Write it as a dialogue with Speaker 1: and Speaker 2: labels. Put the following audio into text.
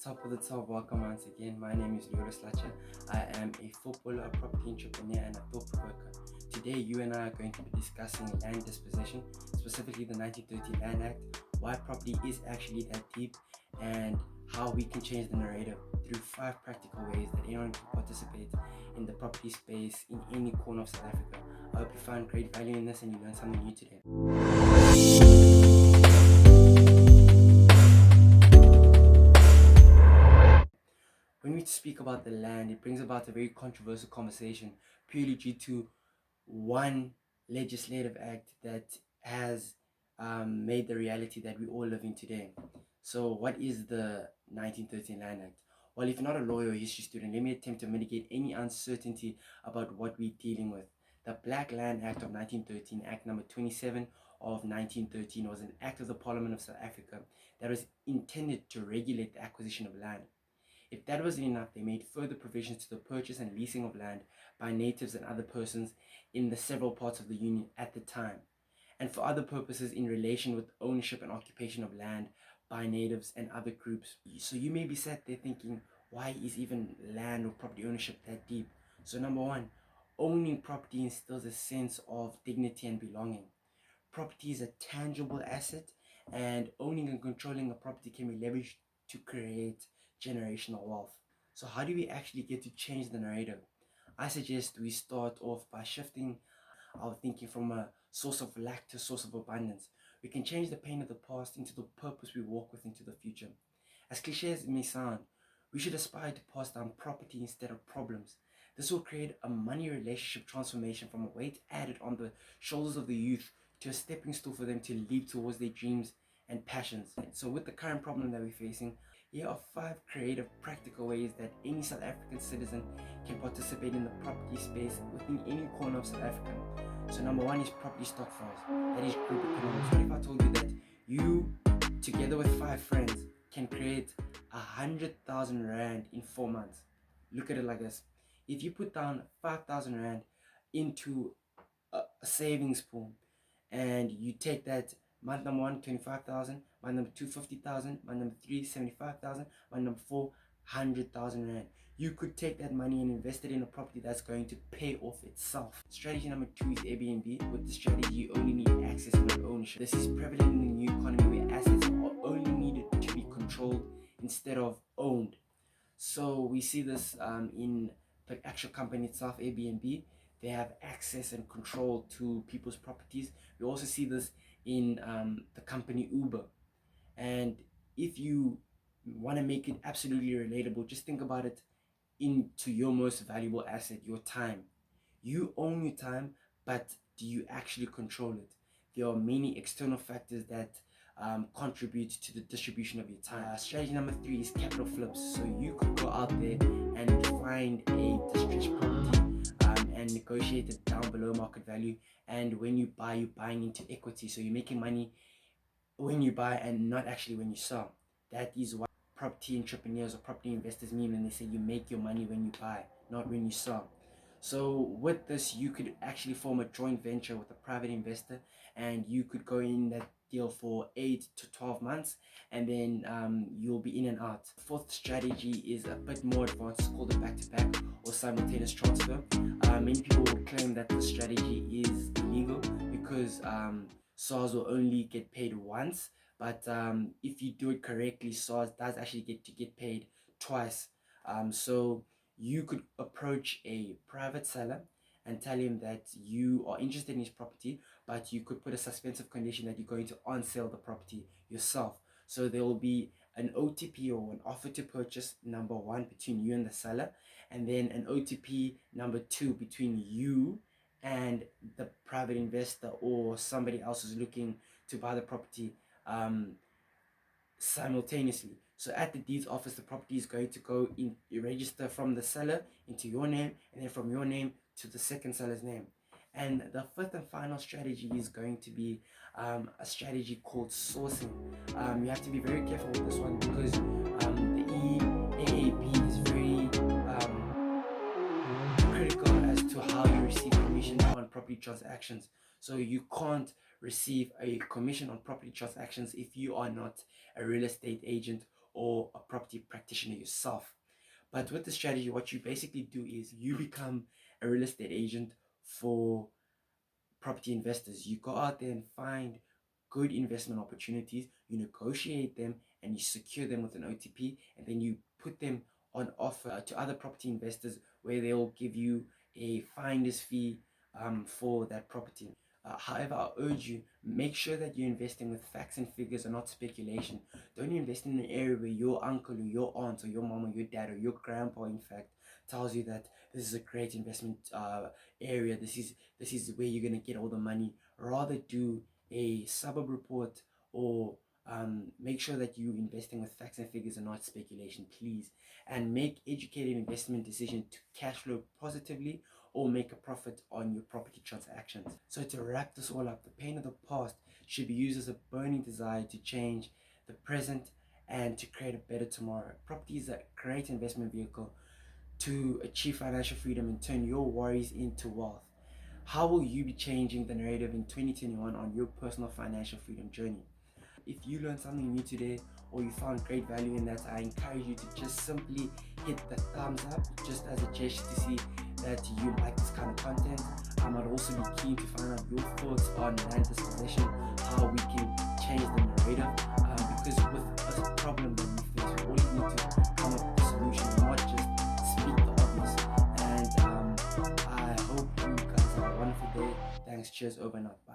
Speaker 1: Top of the top, welcome once again. My name is Leo Slacher. I am a footballer, a property entrepreneur, and a thought provoker. Today, you and I are going to be discussing land dispossession, specifically the 1930 Land Act, why property is actually that deep, and how we can change the narrative through 5 practical ways that anyone can participate in the property space in any corner of South Africa. I hope you find great value in this and you learn something new today. When we speak about the land, it brings about a very controversial conversation purely due to one legislative act that has made the reality that we all live in today. So what is the 1913 Land Act? Well, if you're not a lawyer or history student, let me attempt to mitigate any uncertainty about what we're dealing with. The Black Land Act of 1913, Act number 27 of 1913, was an act of the Parliament of South Africa that was intended to regulate the acquisition of land. If that wasn't enough, they made further provisions to the purchase and leasing of land by natives and other persons in the several parts of the Union at the time, and for other purposes in relation with ownership and occupation of land by natives and other groups. So you may be sat there thinking, why is even land or property ownership that deep? So number one, owning property instills a sense of dignity and belonging. Property is a tangible asset, and owning and controlling a property can be leveraged to create generational wealth. So how do we actually get to change the narrative? I suggest we start off by shifting our thinking from a source of lack to a source of abundance. We can change the pain of the past into the purpose we walk with into the future. As cliche as it may sound, we should aspire to pass down property instead of problems. This will create a money relationship transformation from a weight added on the shoulders of the youth to a stepping stool for them to leap towards their dreams and passions. So with the current problem that we're facing, here are 5 creative, practical ways that any South African citizen can participate in the property space within any corner of South Africa. So number 1 is property Stokvels. That is group economics. What if I told you that you, together with 5 friends, can create 100,000 Rand in 4 months? Look at it like this. If you put down 5,000 Rand into a savings pool, and you take that month number 1, 25,000, month number 2, 50,000, month number 3, 75,000, month number 4, 100,000 Rand. You could take that money and invest it in a property that's going to pay off itself. Strategy number 2 is Airbnb. With this strategy, you only need access and not ownership. This is prevalent in the new economy where assets are only needed to be controlled instead of owned. So we see this in the actual company itself, Airbnb. They have access and control to people's properties. We also see this in the company Uber. And if you want to make it absolutely relatable, just think about it into your most valuable asset, your time. You own your time, but do you actually control it? There are many external factors that contribute to the distribution of your time. Strategy number 3 is capital flips. So you could go out there and find a distressed property and negotiate it down below market value. And when you buy, you're buying into equity. So you're making money when you buy and not actually when you sell. That is what property entrepreneurs or property investors mean when they say you make your money when you buy, not when you sell. So with this, you could actually form a joint venture with a private investor, and you could go in that deal for 8 to 12 months, and then you'll be in and out. Fourth strategy is a bit more advanced. It's called a back-to-back or simultaneous transfer. Many people will claim that the strategy is illegal because SARS will only get paid once, but if you do it correctly, SARS does actually get paid twice. So you could approach a private seller and tell him that you are interested in his property, but you could put a suspensive condition that you're going to on-sell the property yourself. So there will be an OTP or an offer to purchase number 1 between you and the seller, and then an OTP number 2 between you and the private investor or somebody else who's looking to buy the property simultaneously. So at the deeds office, the property is going to go in, you register from the seller into your name, and then from your name to the second seller's name. And the fifth and final strategy is going to be a strategy called sourcing. You have to be very careful with this one because the EAAP is very critical as to how you receive commission on property transactions. So you can't receive a commission on property transactions if you are not a real estate agent or a property practitioner yourself. But with the strategy, what you basically do is you become a real estate agent for property investors. You go out there and find good investment opportunities, you negotiate them, and you secure them with an OTP, and then you put them on offer to other property investors where they'll give you a finder's fee for that property. However, I urge you, make sure that you're investing with facts and figures and not speculation. Don't invest in an area where your uncle or your aunt or your mom or your dad or your grandpa, in fact, tells you that this is a great investment area. This is where you're gonna get all the money. Rather do a suburb report or make sure that you're investing with facts and figures and not speculation, please. And make educated investment decisions to cash flow positively or make a profit on your property transactions. So to wrap this all up, the pain of the past should be used as a burning desire to change the present and to create a better tomorrow. Property is a great investment vehicle to achieve financial freedom and turn your worries into wealth. How will you be changing the narrative in 2021 on your personal financial freedom journey? If you learned something new today or you found great value in that, I encourage you to just simply hit the thumbs up just as a gesture to see that you like this kind of content. I'd also be keen to find out your thoughts on land dispossession, how we can change the narrative, because with a problem that we face, we always need to come up with a solution, not just speak the obvious. And I hope you guys have a wonderful day. Thanks, cheers, over and out. Bye.